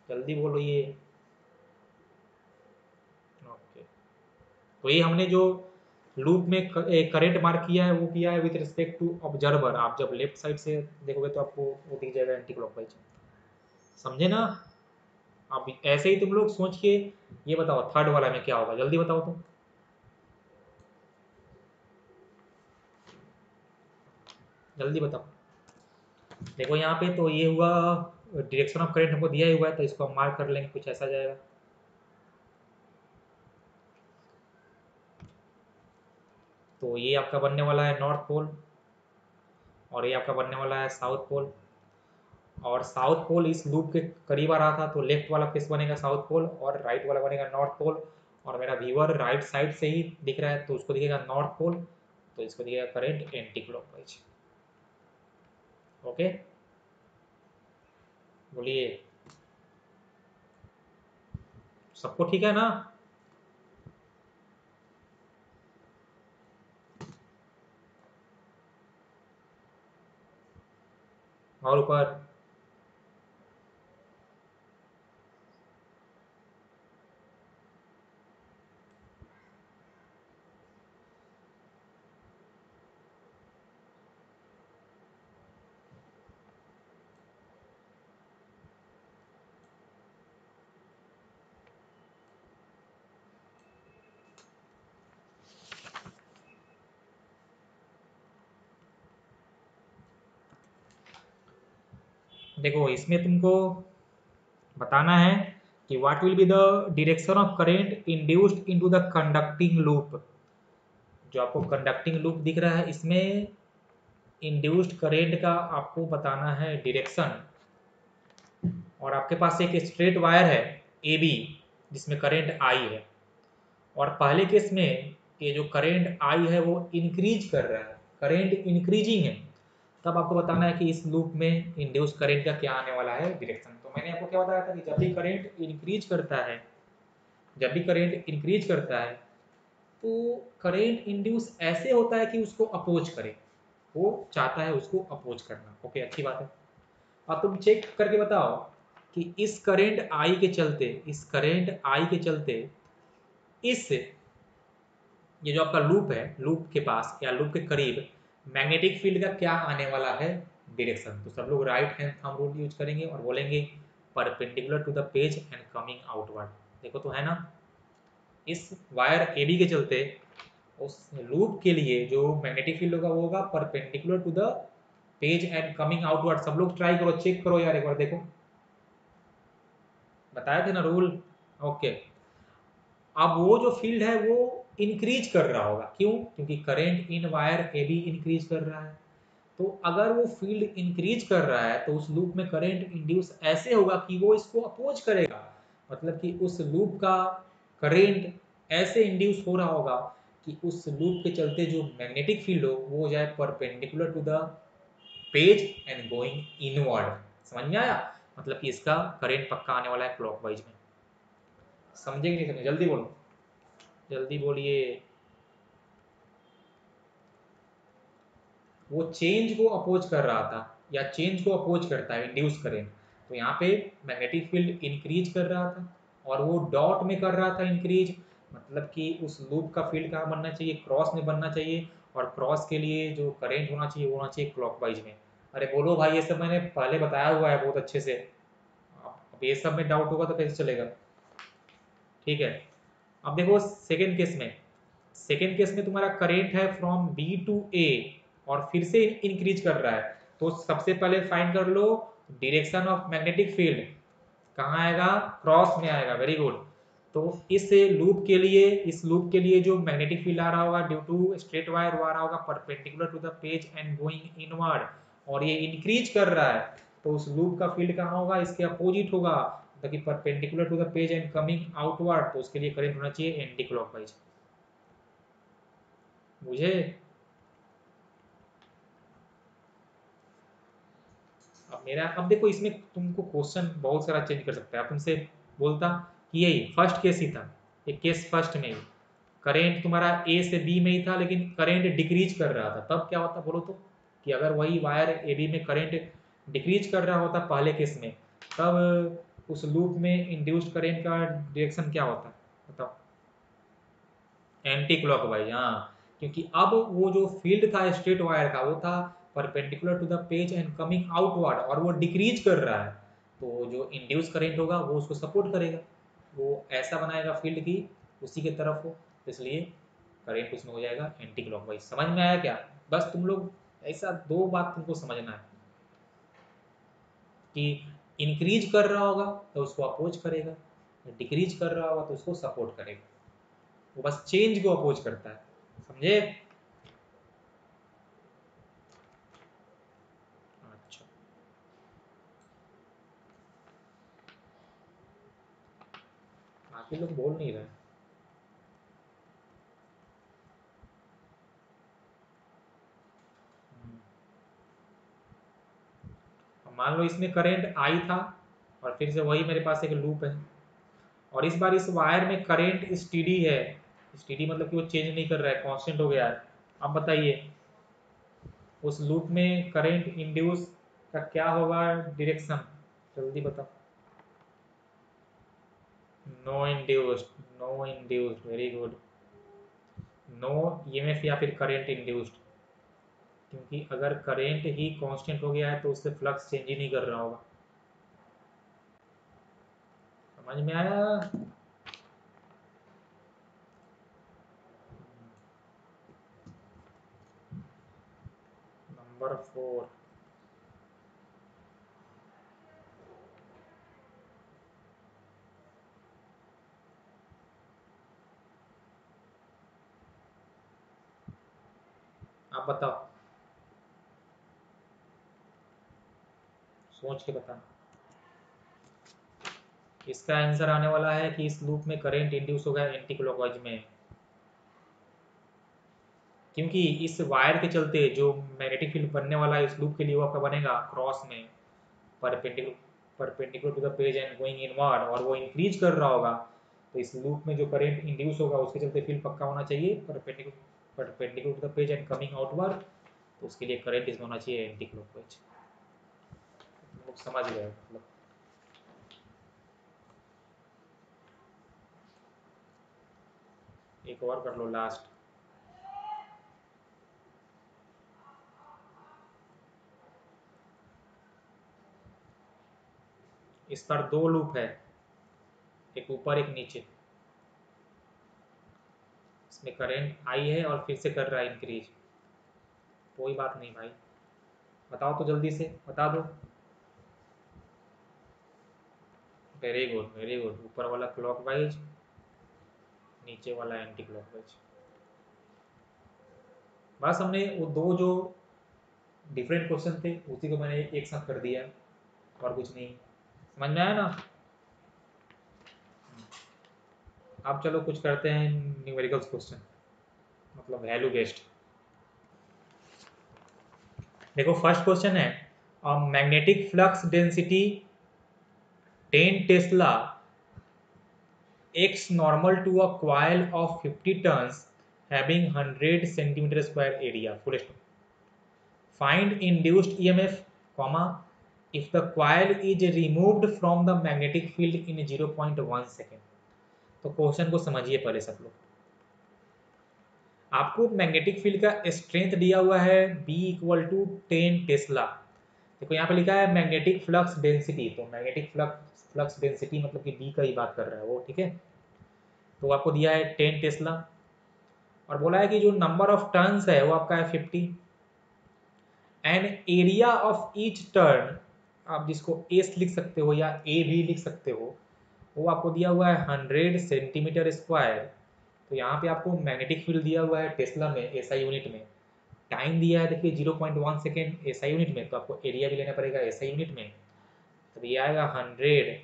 जल्दी बोलो ये। ओके, तो ये हमने जो लूप में करंट मार्क किया है वो किया है विद रिस्पेक्ट टू ऑब्जर्वर। आप जब लेफ्ट साइड से देखोगे तो आपको वो दिख जाएगा एंटी क्लॉकवाइज। समझे ना? अब ऐसे ही तुम लोग सोच के ये बताओ थर्ड वाला में क्या होगा, जल्दी बताओ तुम। जल्दी बताओ। देखो यहाँ पे तो ये हुआ, डायरेक्शन ऑफ करंट हमको दिया ही हुआ है, तो इसको हम मार्क कर लेंगे, कुछ ऐसा जाएगा। तो ये आपका बनने वाला है नॉर्थ पोल, और ये आपका बनने वाला है साउथ पोल। और साउथ पोल इस लूप के करीब आ रहा था, तो लेफ्ट वाला फेस बनेगा साउथ पोल और राइट वाला बनेगा नॉर्थ पोल। और मेरा व्यूअर राइट साइड से ही दिख रहा है तो उसको दिखेगा नॉर्थ पोल, तो इसको दिखेगा करंट एंटी क्लॉकवाइज। ओके, बोलिए। सबको ठीक है ना? और ऊपर? देखो इसमें तुमको बताना है कि what will be the direction of current induced into the conducting loop. जो आपको कंडक्टिंग लूप दिख रहा है इसमें इंड्यूस्ड करंट का आपको बताना है डायरेक्शन। और आपके पास एक स्ट्रेट वायर है ए बी जिसमें करंट आई है, और पहले केस में ये जो करंट आई है वो इंक्रीज कर रहा है, करंट इंक्रीजिंग है। तब आपको बताना है कि इस लूप में इंड्यूस करंट का क्या आने वाला है डायरेक्शन। तो मैंने आपको क्या बताया था कि जब भी करंट इंक्रीज करता है, जब भी करंट इंक्रीज करता है तो करंट इंड्यूस ऐसे होता है कि उसको अपोज करे, वो चाहता है उसको अपोज करना। ओके, अच्छी बात है। अब तुम चेक करके बताओ कि इस करंट आई के चलते, इस करंट आई के चलते इस ये जो आपका लूप है, लूप के पास या लूप के करीब मैग्नेटिक फील्ड का क्या आने वाला है डायरेक्शन। तो सब लोग right hand thumb rule use करेंगे और बोलेंगे perpendicular to the page and coming outward. देखो तो है ना, इस वायर ए बी के चलते उस लूप के लिए जो मैग्नेटिक फील्ड होगा वो होगा perpendicular to the page and coming outward. सब लोग ट्राई करो, चेक करो यार एक बार, देखो बताए थे ना रूल। ओके, अब वो जो फील्ड है वो इंक्रीज कर रहा होगा, क्यों? क्योंकि current in wire A be increase कर रहा है। तो अगर वो फील्ड इंक्रीज कर रहा है तो उस लूप में करंट इंड्यूस ऐसे होगा कि वो इसको अपोज करेगा। मतलब कि उस लूप का करंट ऐसे इंड्यूस हो रहा होगा कि उस लूप के चलते जो मैग्नेटिक फील्ड हो जाए perpendicular to the page and going inward. समझ में आया? मतलब कि इसका करंट पक्का आने वाला है क्लॉकवाइज में। समझे कि नहीं समझे? जल्दी बोलो, जल्दी बोलिए। वो चेंज को अपोज कर रहा था या चेंज को अपोज करता है इंड्यूस करेंट। तो यहाँ पे मैग्नेटिक फील्ड इंक्रीज कर रहा था और वो डॉट में कर रहा था इंक्रीज। मतलब कि उस लूप का फील्ड कहाँ बनना चाहिए? क्रॉस में बनना चाहिए। और क्रॉस के लिए जो करेंट होना चाहिए वो होना चाहिए क्लॉकवाइज में। अरे बोलो भाई, ये सब मैंने पहले बताया हुआ है बहुत अच्छे से। अब ये सब में डाउट होगा तो कैसे चलेगा? ठीक है, अब देखो सेकेंड केस में, सेकेंड केस में तुम्हारा करेंट है फ्रॉम बी टू ए और फिर से इंक्रीज कर रहा है। तो सबसे पहले फाइंड कर लो डायरेक्शन ऑफ मैग्नेटिक फील्ड। कहाँ आएगा? क्रॉस में आएगा। Very good. तो इस लूप के लिए, इस लूप के लिए जो मैग्नेटिक फील्ड आ रहा होगा ड्यू टू स्ट्रेट वायर वो आ रहा होगा perpendicular to the page and going inward, और ये इंक्रीज कर रहा है। तो उस लूप का फील्ड कहाँ होगा? इसके अपोजिट होगा, ताकि perpendicular to the page and coming outward. तो उसके लिए करंट होना चाहिए एंटी क्लॉकवाइज। मुझे अब मेरा, अब देखो इसमें तुमको क्वेश्चन बहुत सारा चेंज कर सकता है। अब तुमसे बोलता कि यही फर्स्ट केस ही था, ये केस फर्स्ट में ही करेंट तुम्हारा ए से बी में ही था लेकिन करेंट डिक्रीज कर रहा था। तब क्या होता बोलो तो? कि अगर वही वायर ए बी में करेंट डिक्रीज कर रहा होता पहले केस में, तब उस लूप में इंड्यूस्ड करेंट का डायरेक्शन क्या होता बताओ? एंटी क्लॉकवाइज, हाँ। क्योंकि अब वो जो फील्ड था स्ट्रेट वायर का वो था perpendicular to the page and coming outward, और वो डिक्रीज कर रहा है। तो जो इंड्यूस करंट होगा वो उसको सपोर्ट करेगा, वो ऐसा बनाएगा फील्ड की उसी के तरफ हो। इसलिए करंट उसमें हो जाएगा एंटी क्लॉकवाइज। समझ में आया क्या? बस तुम लोग ऐसा दो बात तुमको समझना है कि इंक्रीज कर रहा होगा तो उसको अपोज करेगा, डिक्रीज कर रहा होगा तो उसको सपोर्ट करेगा। वो बस चेंज को अपोज करता है। समझे? अच्छा, बाकी लोग बोल नहीं रहे। अब मान लो इसमें करंट आई था और फिर से वही मेरे पास एक लूप है, और इस बार इस वायर में करंट स्टीडी है। स्टीडी मतलब कि वो चेंज नहीं कर रहा है, कांस्टेंट हो गया है। अब बताइए उस लूप में करंट इंड्यूस का क्या होगा डायरेक्शन? जल्दी बताओ। No induced, no induced, very good. No EMF या फिर करंट इंड्यूस्ड, क्योंकि अगर करंट ही कांस्टेंट हो गया है तो उससे फ्लक्स चेंज ही नहीं कर रहा होगा। समझ में आया? नंबर 4, बताओ, सोच के बताना। इसका आंसर आने वाला है कि इस लूप में करंट इंड्यूस होगा एंटी क्लॉकवाइज में, क्योंकि इस वायर के चलते जो मैग्नेटिक फील्ड बनने वाला है इस लूप के लिए वो आपका बनेगा क्रॉस में perpendicular to the page and going inward, और वो इंक्रीज कर रहा होगा। तो इस लूप में जो करंट इंड्यूस होगा उसके चलते फील्ड पक्का होना चाहिए perpendicular to the page and coming outward, तो उसके लिए करंट इसमें होना चाहिए एंटी क्लॉकवाइज। लोग समझ गए मतलब। एक और कर लो लास्ट। इस पर 2 लूप है, एक ऊपर एक नीचे। इसमें करंट आई है और फिर से कर रहा है इंक्रीज। कोई बात नहीं भाई, बताओ तो जल्दी से बता दो। वेरी गुड वेरी गुड, ऊपर वाला क्लॉकवाइज, नीचे वाला एंटी क्लॉकवाइज। बस हमने वो 2 जो डिफरेंट क्वेश्चन थे उसी को मैंने एक साथ कर दिया, और कुछ नहीं। समझ में आया ना? अब चलो कुछ करते हैं न्यूमेरिकल्स क्वेश्चन, मतलब वैल्यू बेस्ड। देखो फर्स्ट क्वेश्चन है, magnetic flux density 10 Tesla x normal to a coil of 50 tons having 100 centimeter square area, full stop. Find induced EMF, comma, if the coil is removed from the magnetic field in 0.1 second. तो question को समझिए पहले सब लोग। आपको magnetic field का strength दिया हुआ है B इक्वल टू 10 टेस्ला। देखो यहाँ पे लिखा है मैग्नेटिक फ्लक्स डेंसिटी, तो मैग्नेटिक फ्लक्स डेंसिटी मतलब कि B का ही बात कर रहा है वो, ठीक है। तो आपको दिया है 10 टेस्ला, और बोला है कि जो नंबर ऑफ टर्न्स है वो आपका है 50, and area of each turn, आप जिसको एस लिख सकते हो या ए भी लिख सकते हो, वो आपको दिया हुआ है 100 सेंटीमीटर स्क्वायर। तो यहाँ पे आपको मैग्नेटिक फील्ड दिया हुआ है टेस्ला में, एसआई यूनिट में। टाइम दिया है देखिए 0.1 सेकेंड एसआई यूनिट में, तो आपको एरिया भी लेना पड़ेगा एसआई यूनिट में। तो ये आएगा 100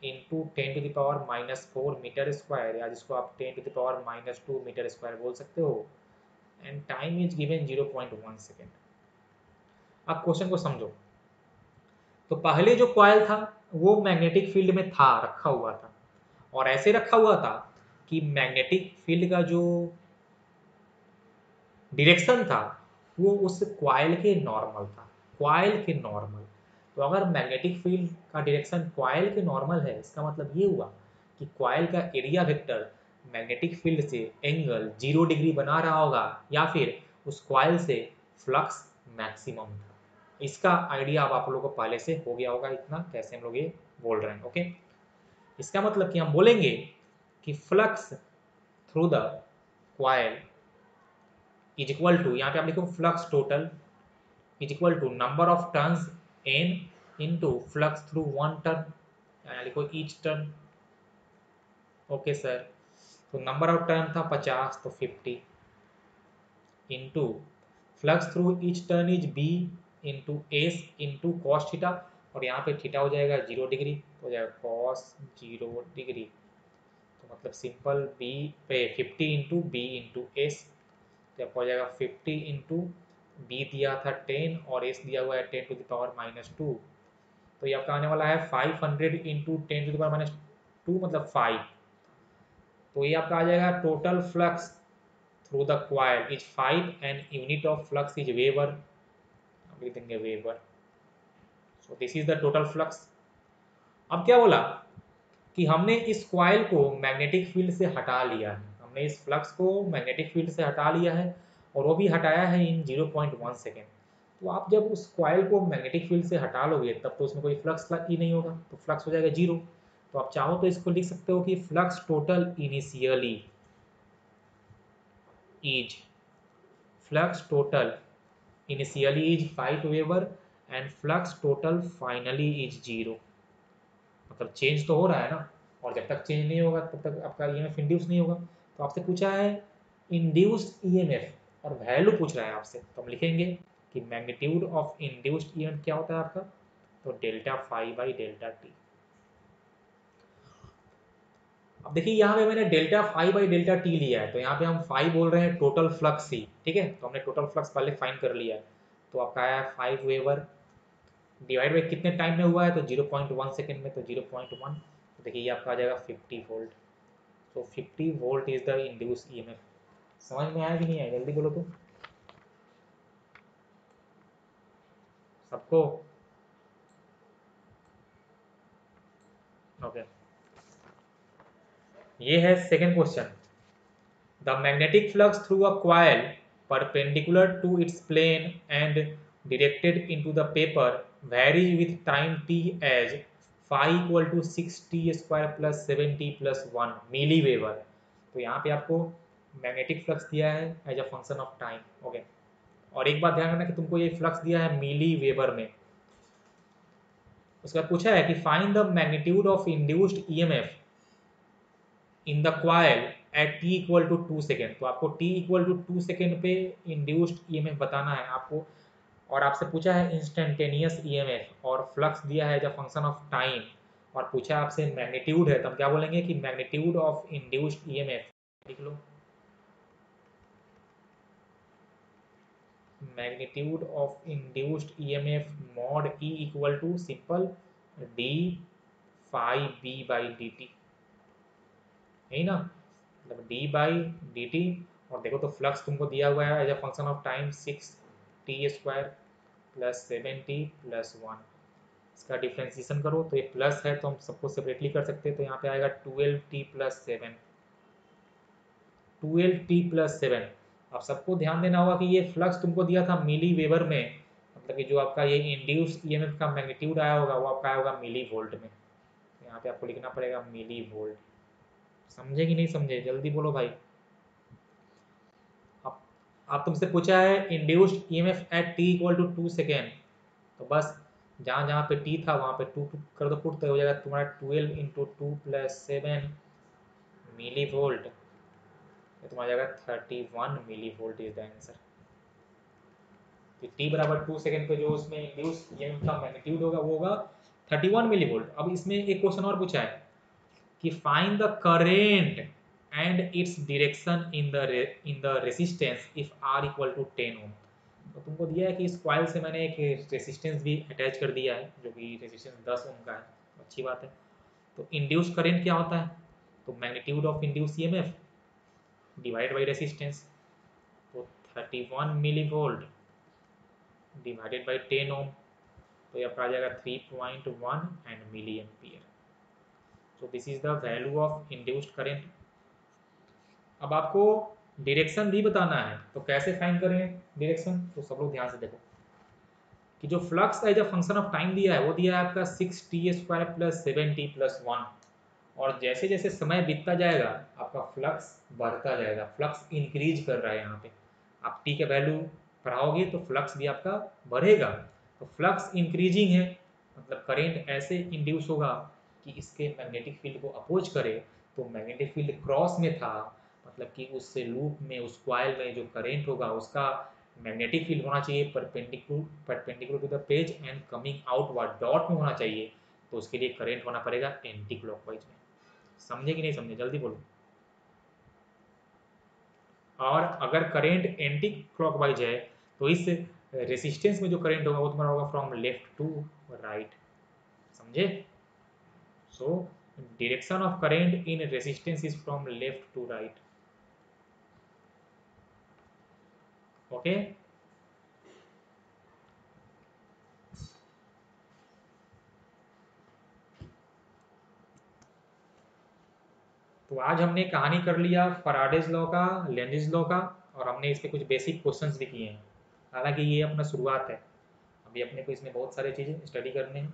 इंटू 10⁻⁻4 मीटर स्क्वायर, या जिसको आप 10⁻⁻2 मीटर स्क्वायर बोल सकते हो, and time is given 0.1 second. अब क्वेश्चन को समझो। तो पहले जो कॉइल था वो मैग्नेटिक फील्ड में था, रखा हुआ था, और ऐसे रखा हुआ था कि मैग्नेटिक फील्ड का जो डायरेक्शन था वो उस कॉइल के नॉर्मल था, कॉइल के नॉर्मल। तो अगर मैग्नेटिक फील्ड का डायरेक्शन कॉइल के नॉर्मल है, इसका मतलब ये हुआ कि कॉइल का एरिया वेक्टर मैग्नेटिक फील्ड से एंगल 0 डिग्री बना रहा होगा, या फिर उस कॉइल से फ्लक्स मैक्सिमम था। इसका आइडिया अब आप लोगों को पहले से हो गया होगा, इतना कैसे हम लोग ये बोल रहे हैं, ओके। इसका मतलब कि हम बोलेंगे कि flux through the coil is equal to, यहाँ पे आप लिखो flux total is equal to number of turns n into flux through one turn, यहाँ लिखो ईच टर्न, ओके सर। तो नंबर ऑफ टर्न था 50, तो 50 into flux through each turn is b into s into cos theta, और यहाँ पे theta हो जाएगा 0 डिग्री, तो हो जाएगा कॉस 0 डिग्री। तो मतलब सिंपल b पे 50 इंटू बी इंटू एस, तो आपको हो जाएगा 50 इंटू बी दिया था 10 और एस दिया हुआ है 10⁻⁻2, तो ये आपका आने वाला है 500 इंटू 10⁻⁻2 मतलब 5। तो ये आपका आ जाएगा total flux through the coil is 5 and unit of flux is weber, लिख देंगे weber. So this is the total flux. अब क्या बोला कि हमने इस कॉइल को मैग्नेटिक फील्ड से हटा लिया है, हमने इस फ्लक्स को मैग्नेटिक फील्ड से हटा लिया है, और वो भी हटाया है इन 0.1 सेकेंड। तो आप जब उस कॉइल को मैग्नेटिक फील्ड से हटा लोगे तब तो उसमें कोई फ्लक्स ही नहीं होगा, तो फ्लक्स हो जाएगा 0। तो आप चाहो तो इसको लिख सकते हो कि flux total initially is, flux total initially is 5 weber and flux total finally is 0। मतलब चेंज तो हो रहा है ना, और जब तक चेंज नहीं होगा तब तक आपका ईएमएफ इंड्यूस नहीं होगा। तो आपसे पूछा है इंड्यूस्ड ईएमएफ, और वैल्यू पूछ रहा है आपसे, तो हम लिखेंगे कि मैग्नीट्यूड ऑफ इंड्यूस्ड ईएमएफ क्या होता है आपका, तो delta phi by delta t. अब देखिए यहाँ पे मैंने delta phi by delta t लिया है, तो यहाँ पे हम फाई बोल रहे हैं टोटल फ्लक्स ही, ठीक है, तो हमने टोटल फ्लक्स पहले फाइन कर लिया है। तो आपका आया 5 वेबर, डिवाइड बाई कितने टाइम में हुआ है, तो 0.1 सेकेंड में, तो 0.1, तो देखिए ये आपका आ जाएगा 50 वोल्ट। तो 50 volt is the induce EMF. समझ में आया कि नहीं आया, जल्दी बोलो तो सबको। ओके, ये है second question. The magnetic flux through a coil perpendicular to its plane and directed into the paper varies with time t as phi equal to 6t square plus 7t plus 1 milli weber. तो यहाँ पे आपको magnetic flux दिया है as a function of time. Okay, और एक बात ध्यान रखना कि तुमको ये फ्लक्स दिया है मिली वेबर में। उसके बाद पूछा है कि find the magnitude of induced EMF in the coil at t equal to 2 second. तो आपको t इक्वल टू 2 सेकेंड पे इंड्यूस्ड ईएमएफ बताना है आपको। और आपसे पूछा है इंस्टेंटेनियस ईएमएफ और फ्लक्स दिया है as a function of time, और पूछा आपसे मैग्नीट्यूड है, तो हम क्या बोलेंगे कि मैग्नीट्यूड ऑफ इंड्यूस्ड ईएमएफ लिख लो। Magnitude of induced EMF mod E equal to simple d phi b by d t, यही ना, मतलब डी बाई डी टी। और देखो तो फ्लक्स तुमको दिया हुआ है as a function of time 6t square plus 7t plus 1। इसका डिफ्रेंसिएशन करो तो ये प्लस है तो हम सबको सेपरेटली कर सकते हैं, तो यहाँ पे आएगा 12t प्लस 7, 12t प्लस 7। अब सबको ध्यान देना होगा कि ये फ्लक्स तुमको दिया था मिली वेबर में, मतलब कि जो आपका ये इंड्यूस ईएमएफ का मैग्नीट्यूड आया होगा वो आपका आया होगा मिली वोल्ट में। तो यहाँ पे आपको लिखना पड़ेगा मिली वोल्ट। समझे कि नहीं समझे, जल्दी बोलो भाई। अब तुमसे पूछा है induced EMF at T equal to 2 second, तो बस जहाँ जहाँ पे टी था वहाँ पे 2 कर दो पुट, तो हो जाएगा तुम्हारा 12 इंटू 2 प्लस 7 मिली वोल्ट, तो तुम्हारा जाएगा 31 millivolt is the answer. तो टी बराबर 2 सेकेंड पे जो उसमें इंड्यूस ईएमएफ का मैग्नीट्यूड होगा वो होगा 31 मिली वोल्ट। अब इसमें एक क्वेश्चन और पूछा है कि find the current and its direction in the resistance if R equal to 10 ohm. तो तुमको दिया है कि इस कॉइल से मैंने एक रेसिस्टेंस भी अटैच कर दिया है जो कि रेसिस्टेंस 10 ओम का है, अच्छी बात है। तो इंड्यूस करंट क्या होता है, तो magnitude of induce EMF divide by resistance, तो 31 millivolt divided by 10 ohm, तो ये आपका आ जाएगा 3.1 and milliampere. So this is the value of induced current. अब आपको डायरेक्शन भी बताना है, तो कैसे फाइंड करें डायरेक्शन, तो सब लोग ध्यान से देखो कि जो flux as a function of time दिया है वो दिया है आपका 6t square plus 7t plus 1। और जैसे जैसे समय बीतता जाएगा आपका फ्लक्स बढ़ता जाएगा, फ्लक्स इंक्रीज कर रहा है। यहाँ पे आप टी के वैल्यू बढ़ाओगे तो फ्लक्स भी आपका बढ़ेगा। तो फ्लक्स इंक्रीजिंग है मतलब करेंट ऐसे इंड्यूस होगा कि इसके मैग्नेटिक फील्ड को अपोज करे। तो मैग्नेटिक फील्ड क्रॉस में था, मतलब कि उससे लूप में उस कॉइल में जो करेंट होगा उसका मैग्नेटिक फील्ड होना चाहिए perpendicular to the page and coming outward dot में होना चाहिए। तो उसके लिए करंट होना पड़ेगा एंटी क्लॉकवाइज में। समझे कि नहीं समझे, जल्दी बोलो। और अगर करंट एंटी क्लॉकवाइज है तो इस रेसिस्टेंस में जो करंट होगा वो तुम्हारा होगा फ्रॉम लेफ्ट टू राइट। समझे, so direction of current in resistance is from left to right. Okay, तो आज हमने कहानी कर लिया फराडेज लॉ का, लेंजिस लॉ का, और हमने इस पे कुछ बेसिक क्वेश्चंस भी किए हैं। हालांकि ये अपना शुरुआत है, अभी अपने को इसमें बहुत सारी चीज़ें स्टडी करने हैं,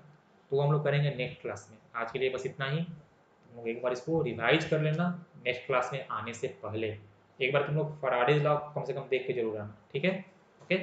तो हम लोग करेंगे नेक्स्ट क्लास में। आज के लिए बस इतना ही। तुम लोग एक बार इसको रिवाइज कर लेना नेक्स्ट क्लास में आने से पहले। एक बार तुम लोग फराडेज लॉ कम से कम देख के जरूर आना, ठीक है। ओके।